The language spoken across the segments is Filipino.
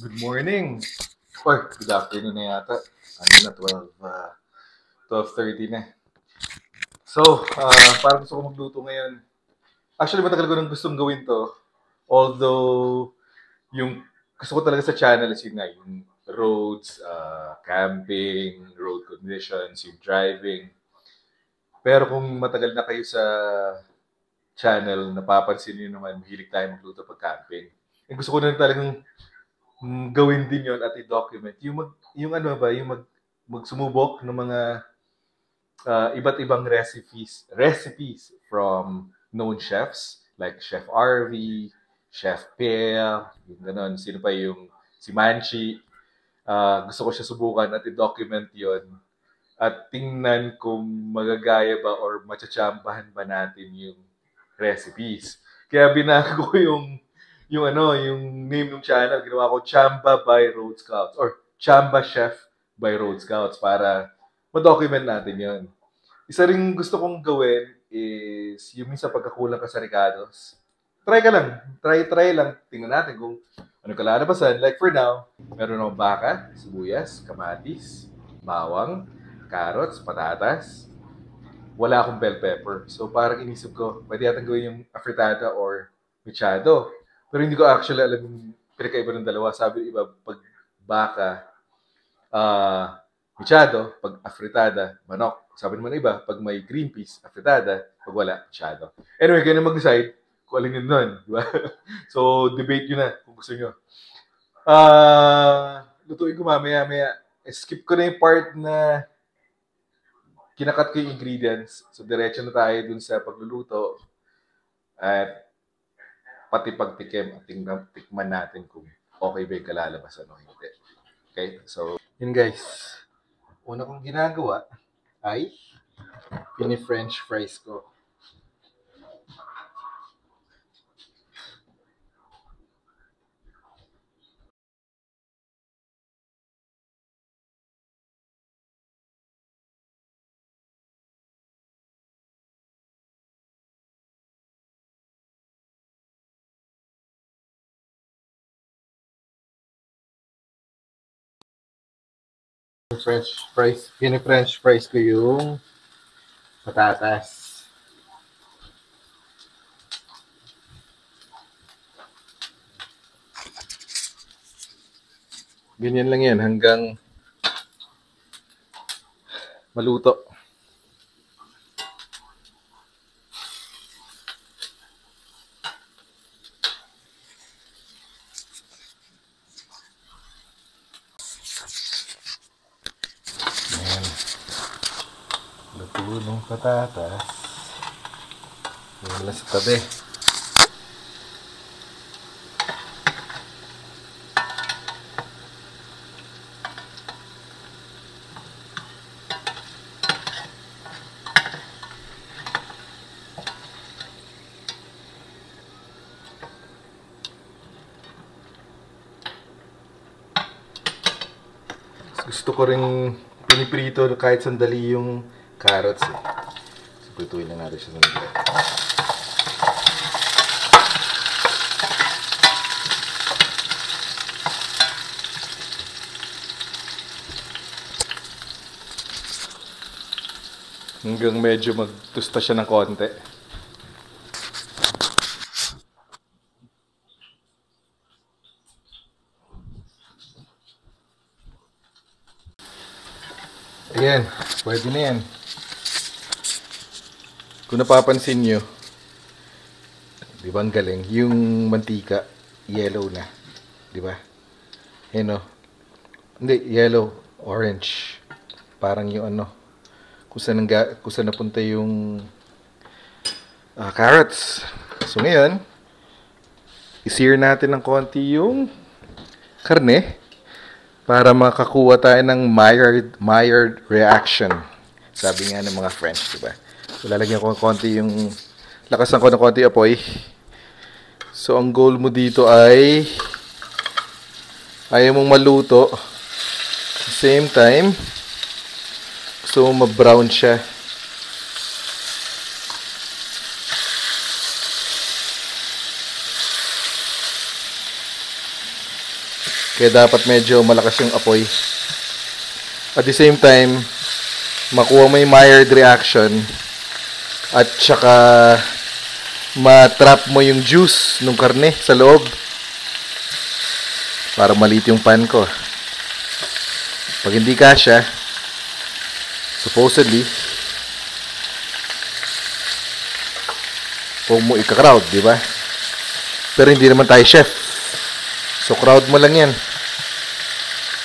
Good morning. Or, good afternoon na yata. Ano na, 12:30 na. So, parang gusto ko magluto ngayon. Actually, matagal ko nang gustong gawin to. Although, yung gusto ko talaga sa channel is yun nga, yung roads, camping, road conditions, yung driving. Pero kung matagal na kayo sa channel, napapansin niyo naman, mahilig tayo magluto pag camping. Eh, gusto ko na talagang gawin din yon at i-document. Yung ano ba, yung magsumubok ng mga iba't ibang recipes from known chefs like Chef RV, Chef Pierre, yung ganon. Sino pa yung si Manchi. Gusto ko siya subukan at i-document yon at tingnan kung magagaya ba or machachambahan ba natin yung recipes. Kaya binago ko yung name ng channel, ginawa ko Chamba by Road Scouts or Chamba Chef by Road Scouts para ma-document natin yon. Isa ring gusto kong gawin is yung minsan pagkakulang ka sa recados. Try ka lang. Try lang. Tingnan natin kung ano kalalabasan. Like for now, meron akong baka, sibuyas, kamatis, bawang, carrots, patatas. Wala akong bell pepper. So parang inisip ko, pwede yata gawin yung afritada or mechado. Pero hindi ko actually alam yung pinakaiba ng dalawa. Sabi iba, pag baka, mechado, pag afritada, manok. Sabi naman iba, pag may green peas, afritada, pag wala, mechado. Anyway, kayo na mag-decide kung alin yun nun. Di ba? So, debate yun na kung gusto nyo. Lutuin ko mamaya-maya. Skip ko na yung part na kinakat ko yung ingredients. So, diretso na tayo dun sa pagluluto. At pati pagtikim at tikman natin kung okay ba yung kalalabasan o hindi. Okay? So, yun guys. Una kong ginagawa ay pini-french fries ko. Pini-french fries ko yung patatas. Ganyan lang yan hanggang maluto. Ayan. Luto ng patatas. Yan lang sa tabi. Gusto ko rin piniprito kahit sandali yung carrots eh. So, prituin na natin siya sandali. Hanggang medyo magtusta siya ng konti. Ayan, pwede na yan. Kung napapansin nyo, di ba ang galing? Yung mantika, yellow na. Di ba? Ayan o. Hindi, yellow, orange. Parang yung ano, kung saan napunta yung carrots. So ngayon, i-sear natin ng konti yung karne para makakuha tayo ng Maillard reaction. Sabi nga ng mga French, diba? So lalagyan ko ng konti yung lakasan ko ng konti apoy. So ang goal mo dito ay ayaw mong maluto. At the same time, gusto mong ma-brown siya. Kaya dapat medyo malakas yung apoy. At the same time, makuha mo yung Maillard reaction at saka matrap mo yung juice ng karne sa loob. Para maliit yung pan ko. Pag hindi kasya, supposedly, huwag mo ika-crowd, di ba? Pero hindi naman tayo chef. So, crowd mo lang yan.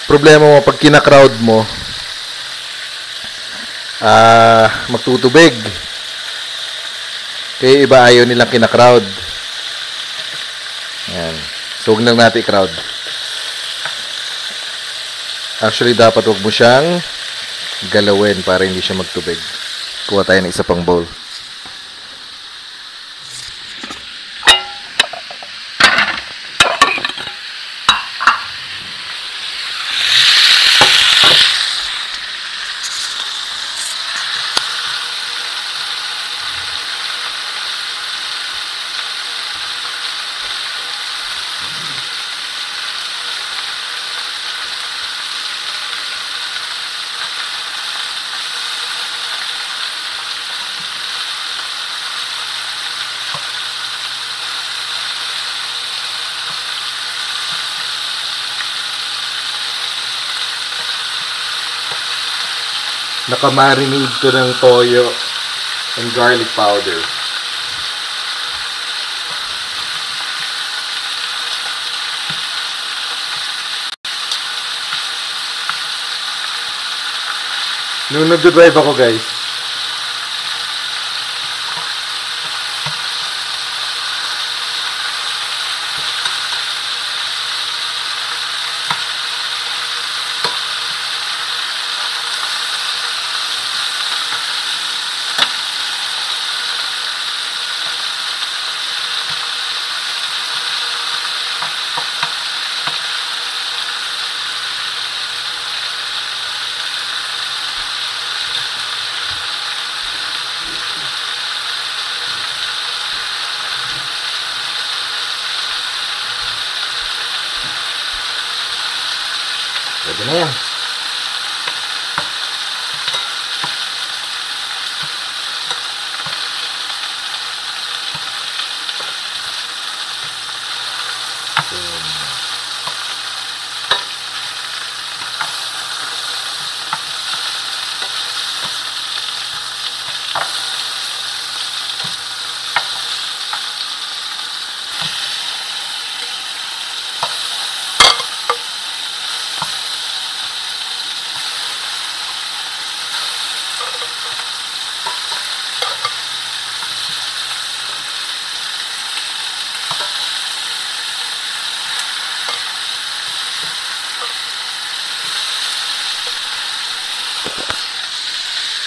Problema mo, pag kina-crowd mo, magtutubig. Kaya iba ayaw nilang kina-crowd. Yan. So, huwag lang natin i-crowd. Actually, dapat huwag mo siyang galawin para hindi siya magtubig. Kuha tayo ng isa pang bowl. Nakamarinade ko ng toyo and garlic powder. Nung nag-drive ako, guys, pwede na yan.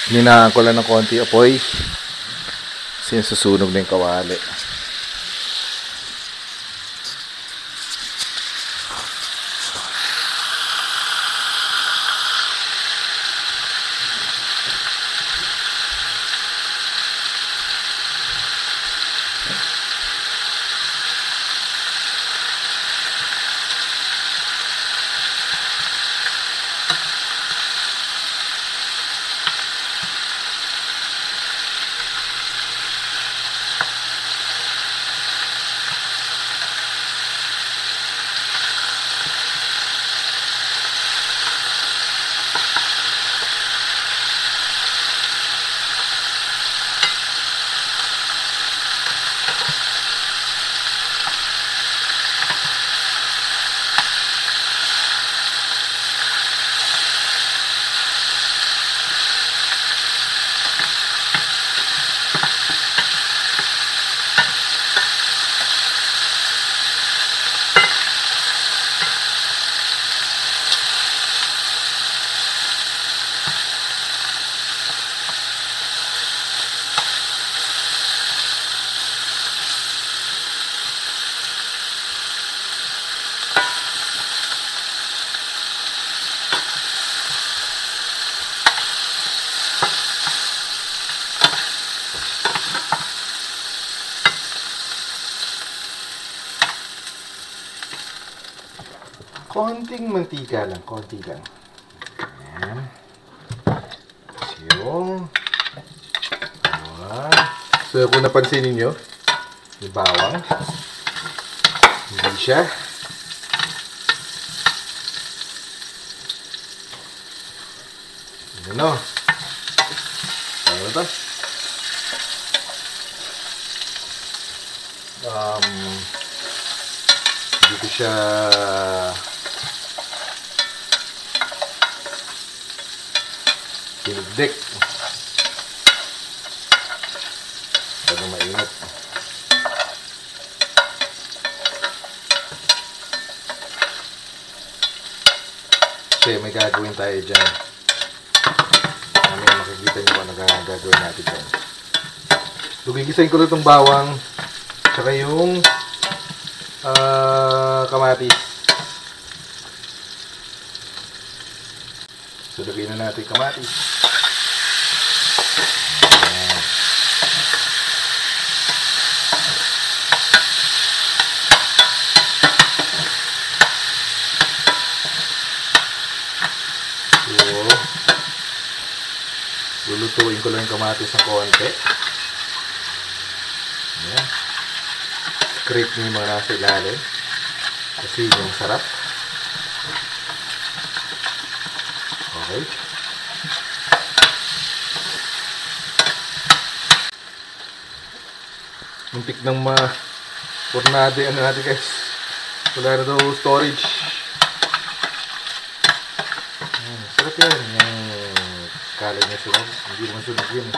Hinaan ko lang ng konti apoy kasi susunog na yung kawali. konting mantika lang, konti lang. Ayan. Yung bawang. So kung napansin niyo, yung bawang hindi siya ano to? Dito siya tinigdik. Bago mainit. Kasi may gagawin tayo dyan. Mamaya makikita nyo kung ano gagawin natin dyan. So, gigisahin ko na itong bawang tsaka yung kamatis. So, lagyan na natin kamatis. Ayan. So, lulutuin ko lang yung kamatis ng konti. Ayan. Scrape nyo yung mga nasa ilalim. Kasi yung sarap. Okay. Muntik ng ma-pornade. Ano natin guys? Wala na daw storage. Ayan. Sarap yan. Yung kalay niya sunog. Hindi naman sunog yun.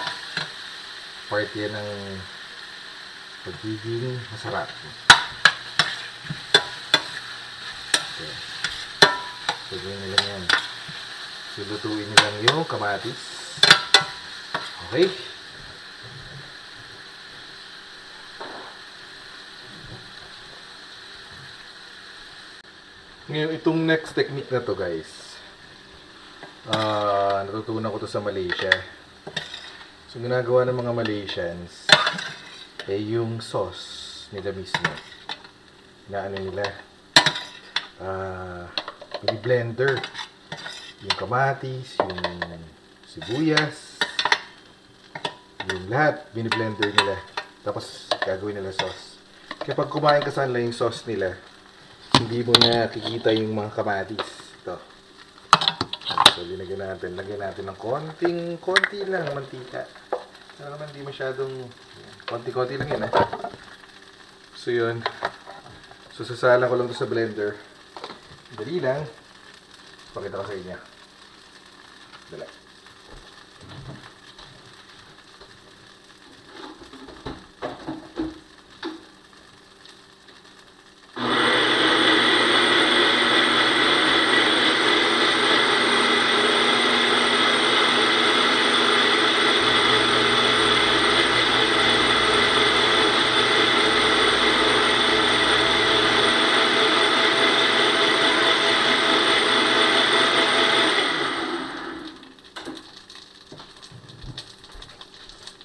Part yan ng pagiging masarap. Okay. So, gawin nila yan. Lutuin nyo lang yung kamatis. Okay. Ngayon, itong next technique na to guys, natutunan ko to sa Malaysia. So, ginagawa ng mga Malaysians yung sauce nila mismo. Na ano nila, blender yung kamatis, yung sibuyas, yung lahat, biniblender nila. Tapos, gagawin nila sauce. Kaya pag kumain ka sana yung sauce nila, hindi mo na kikita yung mga kamatis. Ito. So, lagyan natin ng konti lang mantika. Ano naman, hindi masyadong, konti lang yun, So, yun. So, sasala ko lang ito sa blender. Dali lang. Pakita ko sa inyo. Dala.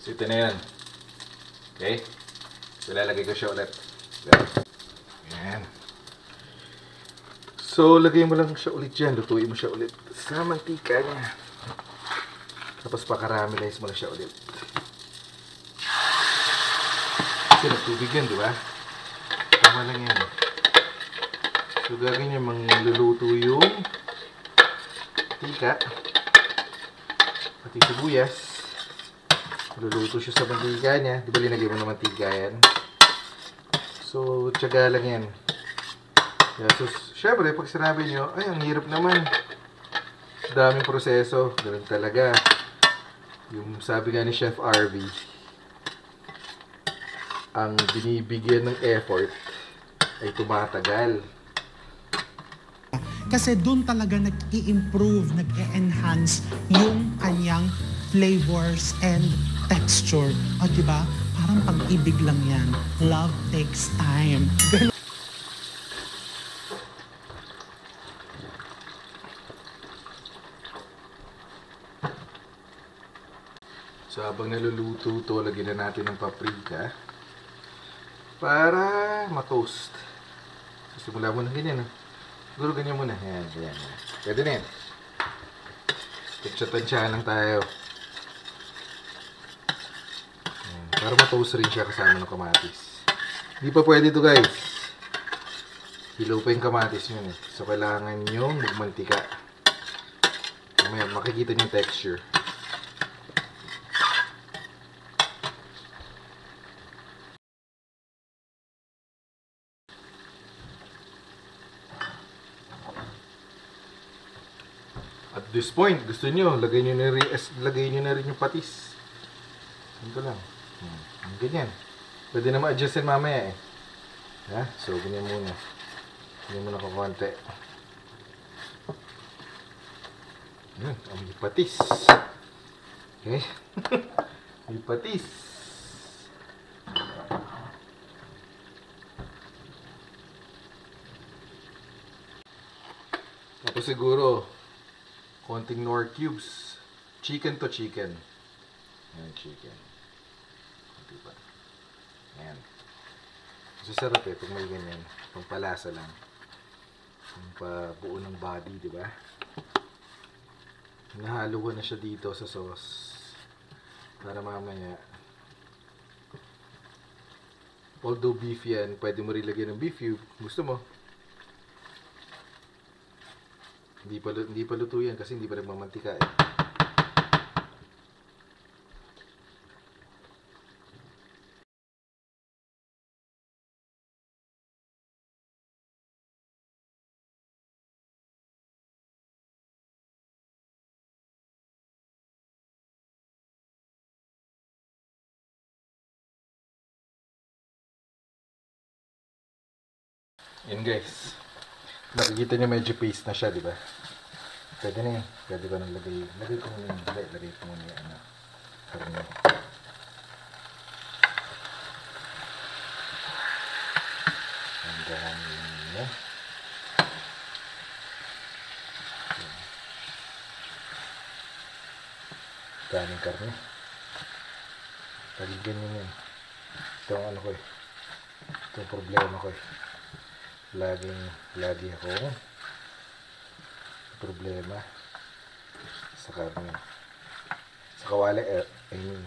So, ito na yan. Okay? So, lalagay ko siya ulit. Ayan. So, lagay mo lang siya ulit dyan. Lutuin mo siya ulit sa mantika niya. Tapos, pakaramelize mo na siya ulit. Kasi nagtubig yan, di ba? Tama lang yan. So, gagawin niya mangluluto yung mantika. Pati sibuyas. Luluto siya sa mantika niya. Di ba linagay mo ng mantika yan? So, tiyaga lang yan. Yeah, so, syempre, pag sinabi nyo, ay, ang hirap naman. Daming proseso. Ganun talaga. Yung sabi nga ni Chef RV, ang binibigyan ng effort ay tumatagal. Kasi doon talaga nag-i-improve, nag-e-enhance yung kanyang flavors and texture. O, diba? Parang pag-ibig lang yan. Love takes time. So, habang naluluto to, lagyan na natin ng paprika para ma-toast. So, simula mo na ganyan. Siguro ganyan muna. Yan, yan. Pwede na yan. Tansya-tansyahan lang tayo. Yan. Para matoast rin siya kasama ng kamatis. Hindi pa pwede ito guys. Hilaw pa yung kamatis yun eh. So kailangan yung magmantika. Mamaya makikita niyo yung texture. At this point, gusto nyo, lagay nyo na rin yung patis. Ganito lang. Ganyan. Pwede na ma-adjustin mamaya eh. Ha? So, ganyan muna. Ganyan muna ko konti. Ang patis. Okay? May patis. Tapos siguro, konting Knorr cubes. Chicken to chicken. Ayan, chicken. Kunti pa. Ayan. Masasarap eh, pag may ganyan. Pampalasa lang. Pampabuo ng body, di ba? Nahalo ko na siya dito sa sauce. Para mamaya. Although beef yan, pwede mo rin lagyan ng beef cube. Gusto mo? Hindi pa luto yan kasi hindi pa nagmamantika eh. Yan guys. Nakikita niyo medyo paste na siya, di ba? Pwede na eh. Pwede ko nang lagay. Lagay ko muna yung lagay ko muna yung ano. Karne. And then, yeah. Daming karne. Paligyan nyo yan. Ito ang ano ko eh. Ito ang problema ko eh. Lagi ako problema sa karne. Sa kawali, I mean.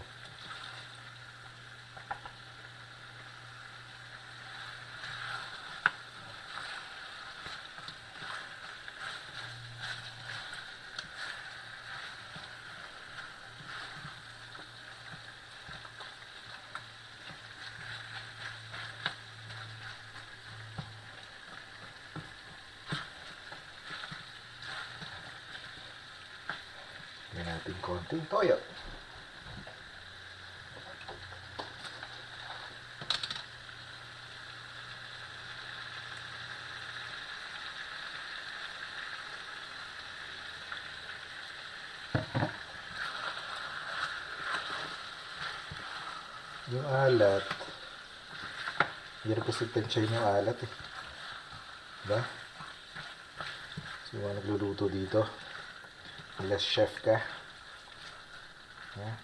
Natin konting toyo. Yung alat, hirap kasi tansyahin yung alat eh. Diba? So, mga nagluluto dito. Unless chef ka. Yeah.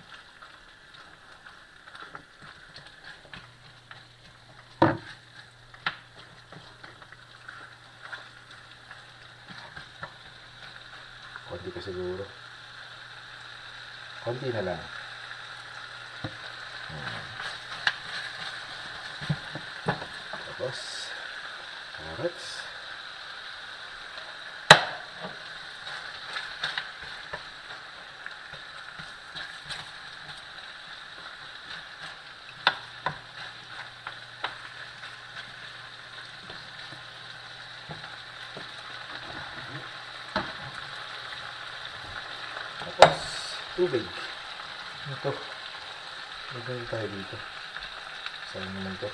Konti pa siguro. Konti na lang. Tapos, carrots. Tapos, tubig. Ito. Lagay tayo dito. Saan naman to?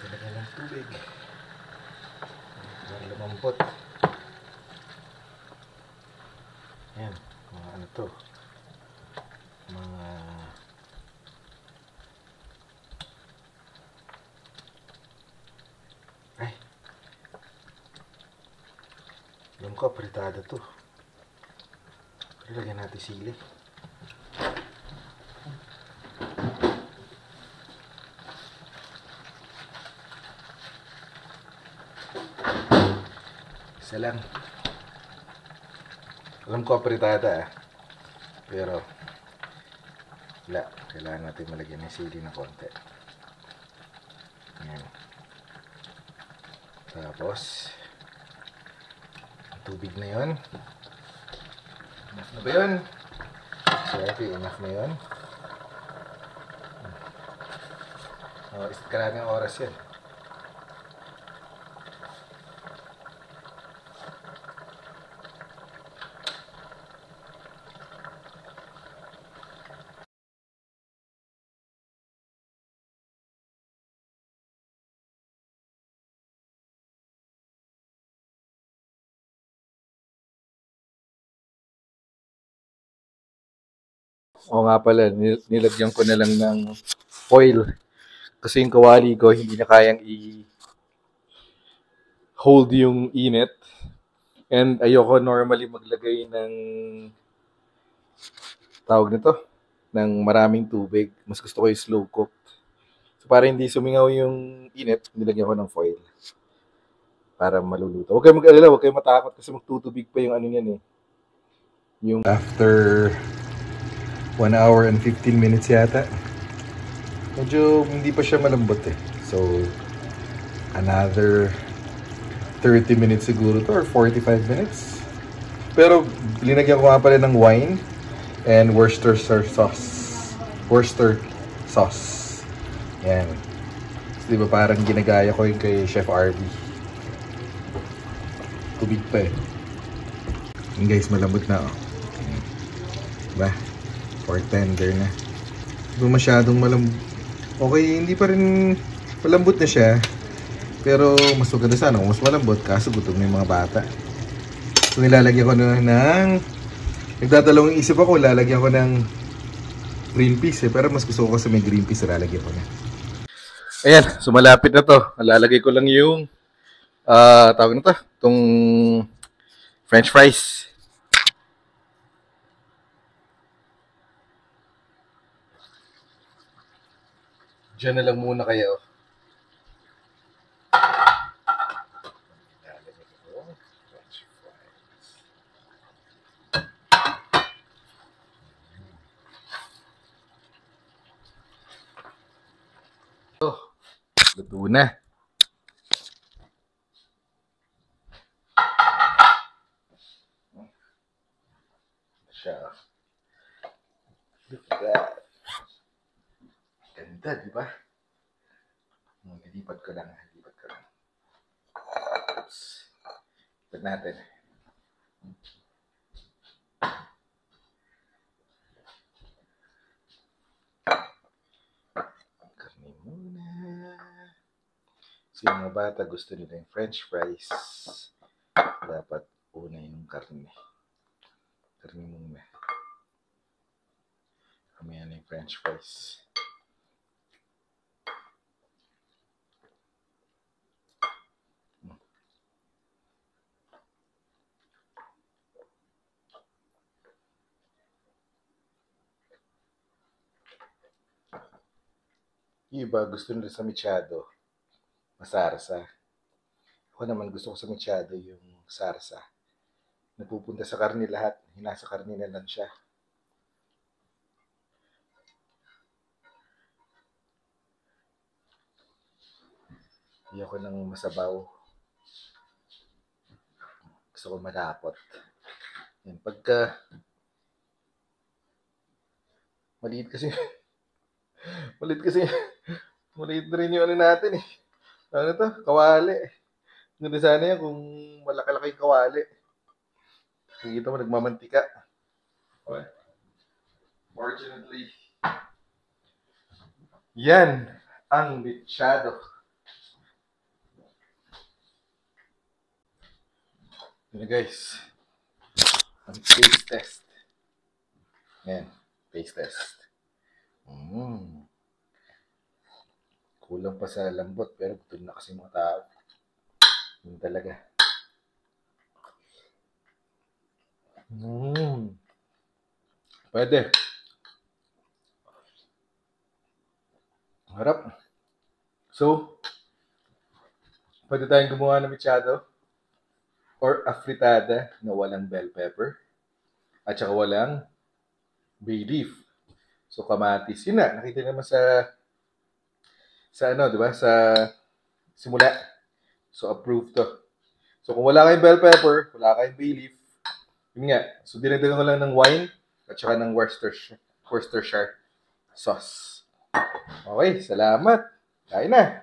Talagay ng tubig. Para lumampot. Ayan. Mga ano to. Mga alam ko, apritada to. Pero lagyan natin sili. Isa lang. Alam ko apritada pero wala. Kailangan natin malagyan ng sili na konti. Ayan. Tapos tubig na yun. Enough na ba yun? Siyempre, enough na yun. Isip ka natin ang oras yan. Oo nga pala, nilagyan ko na lang ng foil. Kasi yung kawali ko, hindi na kayang i-hold yung init. And ayoko normally maglagay ng, tawag nito, ng maraming tubig. Mas gusto ko yung slow cooked. So para hindi sumingaw yung init, nilagyan ko ng foil. Para maluluto. Huwag kayo mag-alala, huwag kayo matakot kasi magtutubig pa yung ano yan eh. Yung after 1 hour and 15 minutes yata. Medyo hindi pa siya malambot eh. So, another 30 minutes siguro to or 45 minutes. Pero, linagyan ko nga pala ng wine and Worcestershire sauce. Worcester sauce. Yan. So, diba parang ginagaya ko yung kay Chef Arby. Tubig pa eh. Yan guys, malambot na oh. Diba? Or tender na. Hindi masyadong malambot. Okay, hindi pa rin malambot na siya. Pero mas maganda sana kung mas malambot kaso gutom na yung mga bata. So nilalagyan ko na ng nagdadalawang isip ako, lalagyan ko ng green peas eh. Pero mas gusto ko kasi may green peas, lalagyan ko na. Ayan, so malapit na to. Lalagay ko lang yung tawag na to, itong French fries. Diyan na lang muna kayo. Oh, luto na. Siya. Look at that. Ganda, di ba? Lilipat ko lang. Oops. Lipat natin. Karne muna. So yung mga bata gusto nila yung French fries. Dapat una yung karne. Karne muna. Kamaya na yung French fries. Yung iba gusto nila sa mechado, masarsa. Ako naman gusto ko sa mechado yung sarsa. Napupunta sa karne lahat, hinasa karne na lang siya. Ayoko ng masabaw. Gusto ko malapot. Yan, pagka maliit kasi maliit na rin yung ano natin eh. Ano to? Kawali. Ganda sana yan kung malaki-laki yung kawali. Nakikita mo, nagmamantika. Okay. Fortunately, yan ang mechado. Yan guys. Ang taste test. Yan. Taste test. Kulang pa sa lambot pero gutom na kasi mga tao. Yun talaga. Pwede. Harap. So, pwede tayong gumawa ng mechado. or afritada na walang bell pepper at saka walang bay leaf. So, kamatis. Yun na, nakita naman sa ano, di ba? Sa simula. So, approved to. So, kung wala kayong bell pepper, wala kayong bay leaf, yun nga. So, dinagdagan ko lang ng wine at saka ng Worcestershire sauce. Okay, salamat. Kain na.